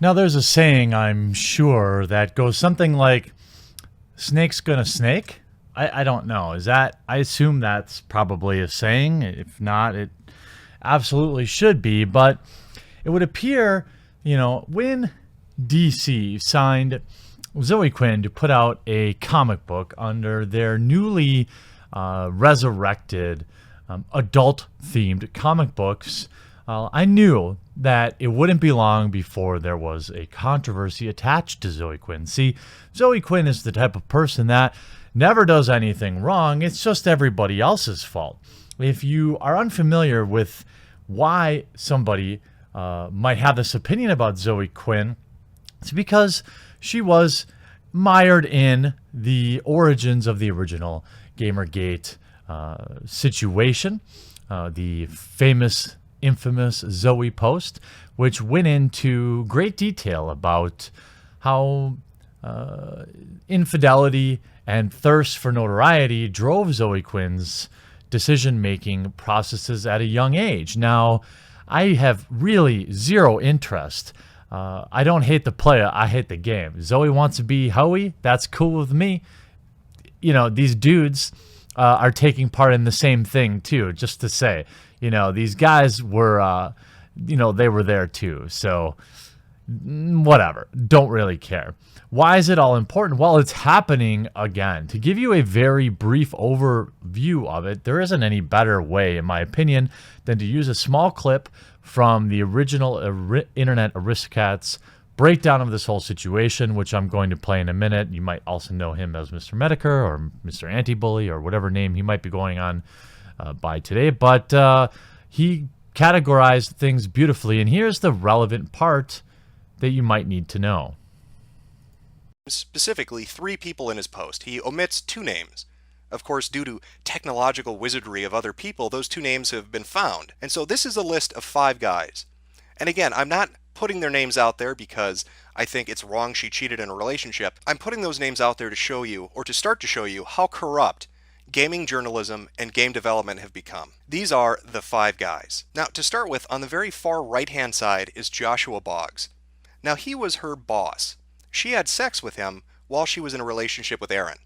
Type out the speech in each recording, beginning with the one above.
Now, there's a saying, I'm sure, that goes something like, snake's gonna snake? I don't know. I assume that's probably a saying. If not, it absolutely should be. But it would appear, when DC signed Zoe Quinn to put out a comic book under their newly resurrected adult-themed comic books, I knew that it wouldn't be long before there was a controversy attached to Zoe Quinn. See, Zoe Quinn is the type of person that never does anything wrong. It's just everybody else's fault. If you are unfamiliar with why somebody might have this opinion about Zoe Quinn, it's because she was mired in the origins of the original Gamergate situation, the infamous Zoe post, which went into great detail about how infidelity and thirst for notoriety drove Zoe Quinn's decision-making processes at a young age. Now, I have really zero interest. I don't hate the player, I hate the game. Zoe wants to be Hoey, that's cool with me. These dudes are taking part in the same thing too, just to say. These guys were, they were there too. So, whatever. Don't really care. Why is it all important? Well, it's happening again. To give you a very brief overview of it, there isn't any better way, in my opinion, than to use a small clip from the original Internet Aristocats breakdown of this whole situation, which I'm going to play in a minute. You might also know him as Mr. Medicare or Mr. Anti-Bully or whatever name he might be going on by today, but he categorized things beautifully, and here's the relevant part that you might need to know. Specifically, 3 people in his post. He omits 2 names. Of course, due to technological wizardry of other people, those 2 names have been found. And so this is a list of 5 guys. And again, I'm not putting their names out there because I think it's wrong she cheated in a relationship. I'm putting those names out there to show you, or to start to show you, how corrupt gaming journalism and game development have become. These are the 5 guys. Now, to start with, on the very far right-hand side is Joshua Boggs. Now, he was her boss. She had sex with him while she was in a relationship with Aaron.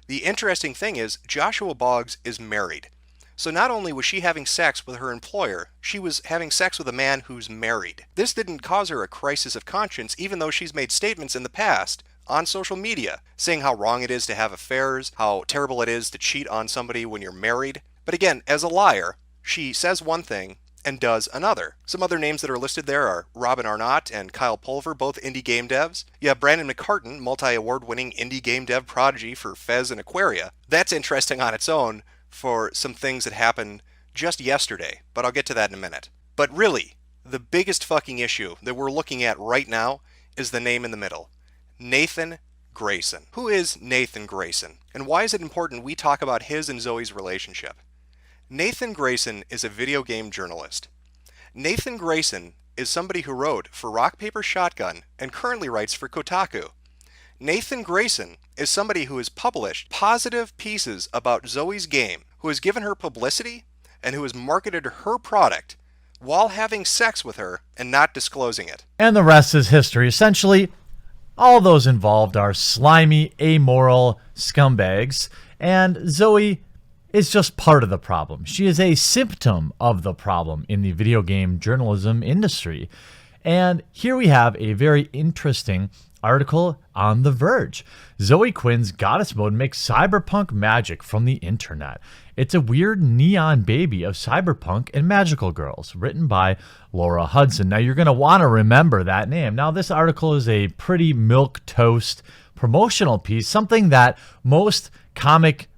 The interesting thing is, Joshua Boggs is married. So not only was she having sex with her employer, she was having sex with a man who's married. This didn't cause her a crisis of conscience, even though she's made statements in the past on social media, saying how wrong it is to have affairs, how terrible it is to cheat on somebody when you're married. But again, as a liar, she says one thing and does another. Some other names that are listed there are Robin Arnott and Kyle Pulver, both indie game devs. You have Brandon McCartan, multi-award-winning indie game dev prodigy for Fez and Aquaria. That's interesting on its own for some things that happened just yesterday, but I'll get to that in a minute. But really, the biggest fucking issue that we're looking at right now is the name in the middle. Nathan Grayson. Who is Nathan Grayson? And why is it important we talk about his and Zoe's relationship? Nathan Grayson is a video game journalist. Nathan Grayson is somebody who wrote for Rock Paper Shotgun and currently writes for Kotaku. Nathan Grayson is somebody who has published positive pieces about Zoe's game, who has given her publicity, and who has marketed her product while having sex with her and not disclosing it. And the rest is history. Essentially, all those involved are slimy, amoral scumbags, and Zoe is just part of the problem. She is a symptom of the problem in the video game journalism industry. And here we have a very interesting article on The Verge. Zoe Quinn's goddess mode makes cyberpunk magic from the internet. It's a weird neon baby of cyberpunk and magical girls, written by Laura Hudson. Now, you're going to want to remember that name. Now, this article is a pretty milquetoast promotional piece, something that most comic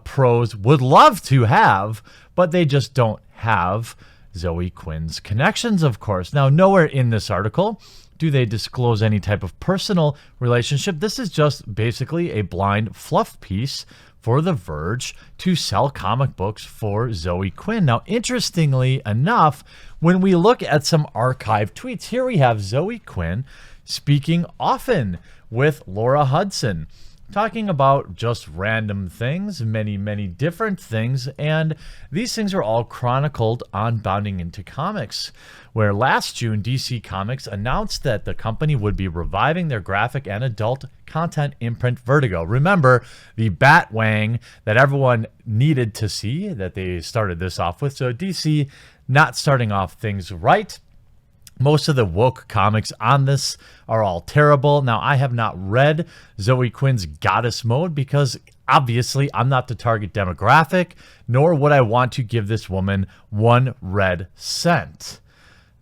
pros would love to have, but they just don't have Zoe Quinn's connections, of course. Now, nowhere in this article do they disclose any type of personal relationship. This is just basically a blind fluff piece for The Verge to sell comic books for Zoe Quinn. Now, interestingly enough, when we look at some archived tweets, here we have Zoe Quinn speaking often with Laura Hudson. talking about just random things, many different things, and these things are all chronicled on Bounding Into Comics, where last June DC Comics announced that the company would be reviving their graphic and adult content imprint Vertigo. Remember the Batwang that everyone needed to see that they started this off with. So DC not starting off things right. Most of the woke comics on this are all terrible. Now, I have not read Zoe Quinn's Goddess Mode because obviously I'm not the target demographic, nor would I want to give this woman 1 red cent.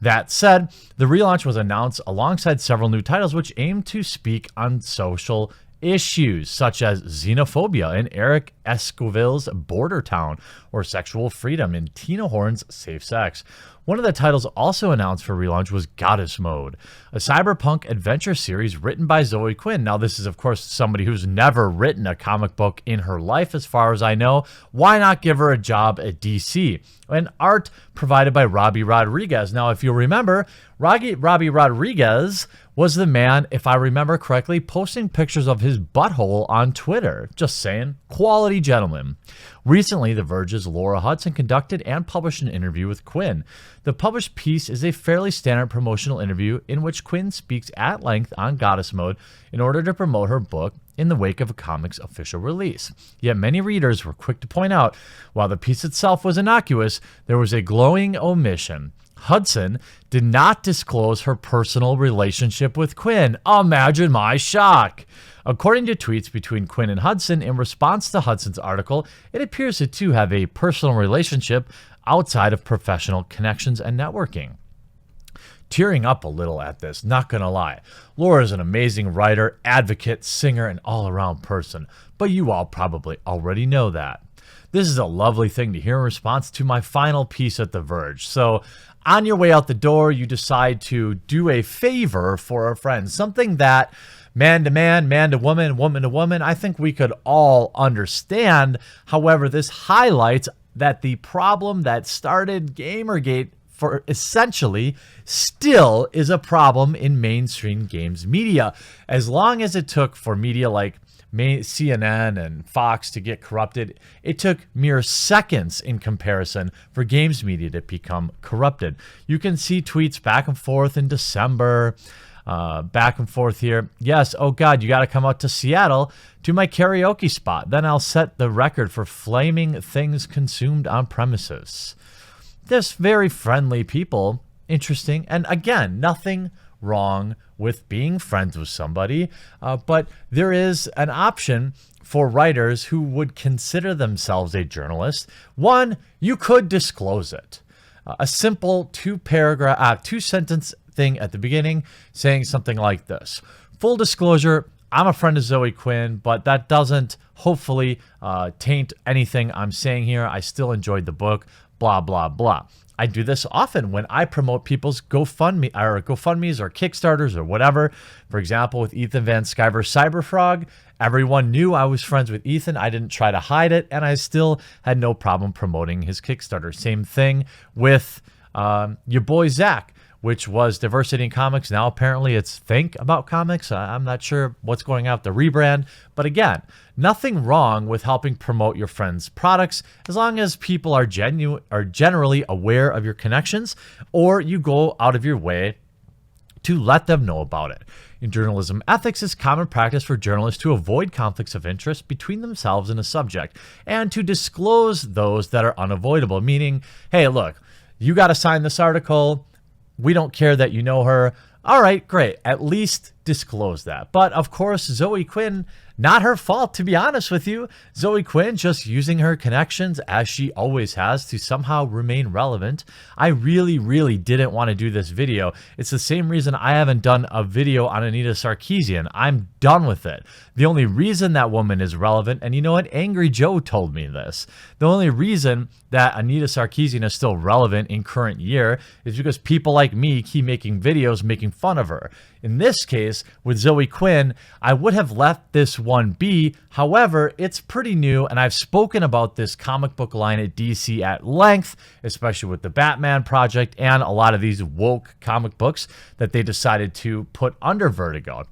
That said, the relaunch was announced alongside several new titles which aim to speak on social issues such as xenophobia in Eric Esquivel's Border Town or sexual freedom in Tina Horn's Safe Sex. One of the titles also announced for relaunch was Goddess Mode, a cyberpunk adventure series written by Zoe Quinn. Now, this is, of course, somebody who's never written a comic book in her life, as far as I know. Why not give her a job at DC? And art provided by Robbie Rodriguez. Now, if you remember, Robbie Rodriguez was the man, if I remember correctly, posting pictures of his butthole on Twitter. Just saying, quality gentleman. Recently, The Verge's Laura Hudson conducted and published an interview with Quinn. The published piece is a fairly standard promotional interview in which Quinn speaks at length on Goddess Mode in order to promote her book in the wake of a comic's official release. Yet many readers were quick to point out, while the piece itself was innocuous, there was a glowing omission. Hudson did not disclose her personal relationship with Quinn. Imagine my shock. According to tweets between Quinn and Hudson, in response to Hudson's article, it appears the two have a personal relationship outside of professional connections and networking. Tearing up a little at this, not gonna lie. Laura is an amazing writer, advocate, singer, and all-around person, but you all probably already know that. This is a lovely thing to hear in response to my final piece at The Verge. So, on your way out the door, you decide to do a favor for a friend, something that man to man, man to woman, woman to woman, I think we could all understand. However, this highlights that the problem that started Gamergate for essentially still is a problem in mainstream games media. As long as it took for media like CNN and Fox to get corrupted, it took mere seconds in comparison for games media to become corrupted. You can see tweets back and forth in December, back and forth here. Yes, oh God, you got to come out to Seattle to my karaoke spot. Then I'll set the record for flaming things consumed on premises. Just very friendly people, interesting. And again, nothing wrong with being friends with somebody, but there is an option for writers who would consider themselves a journalist. One, you could disclose it. A simple two-sentence thing at the beginning saying something like this. Full disclosure, I'm a friend of Zoe Quinn, but that doesn't hopefully taint anything I'm saying here. I still enjoyed the book, blah, blah, blah. I do this often when I promote people's GoFundMes or Kickstarters or whatever. For example, with Ethan Van Sciver's Cyberfrog, everyone knew I was friends with Ethan. I didn't try to hide it, and I still had no problem promoting his Kickstarter. Same thing with your boy Zach, which was Diversity in Comics. Now apparently it's Think About Comics. I'm not sure what's going on with the rebrand. But again, nothing wrong with helping promote your friends' products as long as people are generally aware of your connections, or you go out of your way to let them know about it. In journalism ethics, it's common practice for journalists to avoid conflicts of interest between themselves and a subject, and to disclose those that are unavoidable, meaning, hey, look, you got to sign this article. We don't care that you know her. All right, great. At least disclose that. But of course, Zoe Quinn, not her fault, to be honest with you. Zoe Quinn just using her connections as she always has to somehow remain relevant. I really didn't want to do this video. It's the same reason I haven't done a video on Anita Sarkeesian. I'm done with it. The only reason that woman is relevant, and you know what? Angry Joe told me this. The only reason that Anita Sarkeesian is still relevant in current year is because people like me keep making videos making fun of her. In this case, with Zoe Quinn, I would have left this one be. However, it's pretty new, and I've spoken about this comic book line at DC at length, especially with the Batman project and a lot of these woke comic books that they decided to put under Vertigo.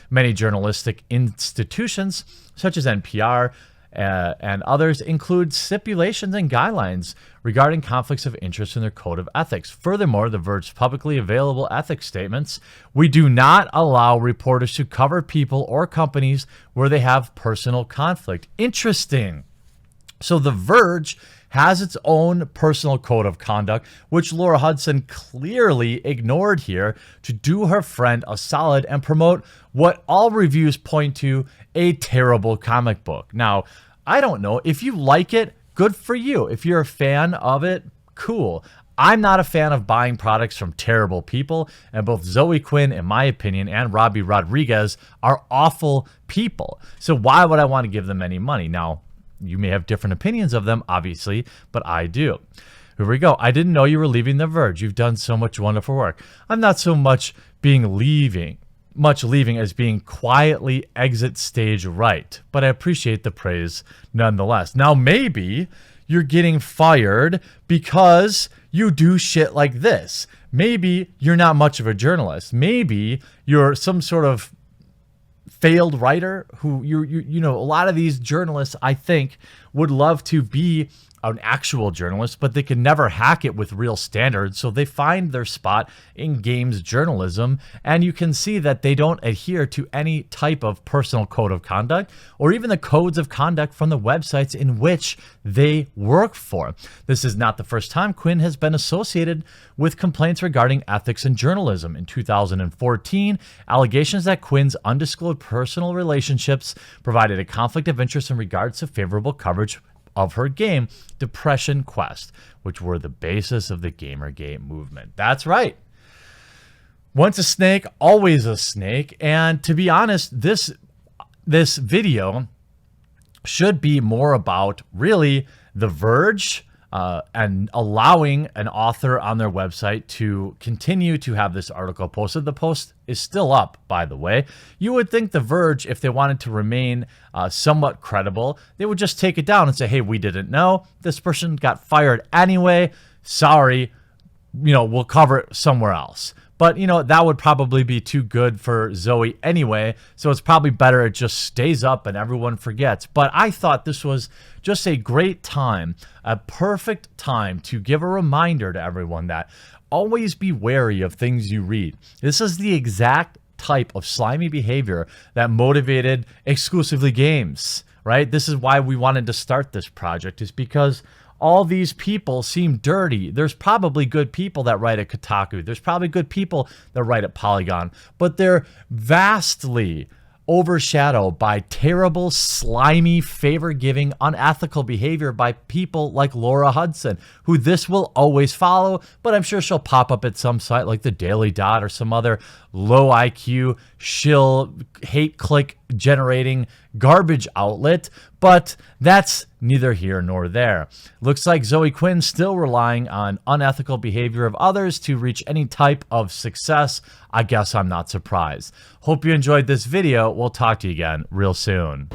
Many journalistic institutions, such as NPR, and others, include stipulations and guidelines regarding conflicts of interest in their code of ethics. Furthermore, the Verge's publicly available ethics statements: we do not allow reporters to cover people or companies where they have personal conflict. Interesting. So the Verge has its own personal code of conduct, which Laura Hudson clearly ignored here to do her friend a solid and promote what all reviews point to: a terrible comic book. Now, I don't know. If you like it, good for you. If you're a fan of it, cool. I'm not a fan of buying products from terrible people, and both Zoe Quinn, in my opinion, and Robbie Rodriguez are awful people. So why would I want to give them any money? Now, you may have different opinions of them, obviously, but I do. Here we go. I didn't know you were leaving The Verge. You've done so much wonderful work. I'm not so much leaving as being quietly exit stage right, but I appreciate the praise nonetheless. Now, maybe you're getting fired because you do shit like this. Maybe you're not much of a journalist. Maybe you're some sort of failed writer who you know, a lot of these journalists, I think, would love to be an actual journalist, but they can never hack it with real standards. So they find their spot in games journalism, and you can see that they don't adhere to any type of personal code of conduct or even the codes of conduct from the websites in which they work for. This is not the first time Quinn has been associated with complaints regarding ethics in journalism. In 2014, allegations that Quinn's undisclosed personal relationships provided a conflict of interest in regards to favorable coverage of her game, Depression Quest, which were the basis of the Gamergate movement. That's right. Once a snake, always a snake. And to be honest, this video should be more about really The Verge and allowing an author on their website to continue to have this article posted. The post is still up, by the way. You would think The Verge, if they wanted to remain somewhat credible, they would just take it down and say, hey, we didn't know. This person got fired anyway. Sorry, we'll cover it somewhere else. But, that would probably be too good for Zoe anyway, so it's probably better it just stays up and everyone forgets. But I thought this was just a great time, a perfect time to give a reminder to everyone that always be wary of things you read. This is the exact type of slimy behavior that motivated Exclusively Games, right? This is why we wanted to start this project, is because all these people seem dirty. There's probably good people that write at Kotaku. There's probably good people that write at Polygon, but they're vastly overshadowed by terrible, slimy, favor-giving, unethical behavior by people like Laura Hudson, who this will always follow, but I'm sure she'll pop up at some site like the Daily Dot or some other low IQ, shill, hate click generating garbage outlet, but that's neither here nor there. Looks like Zoe Quinn still relying on unethical behavior of others to reach any type of success. I guess I'm not surprised. Hope you enjoyed this video. We'll talk to you again real soon.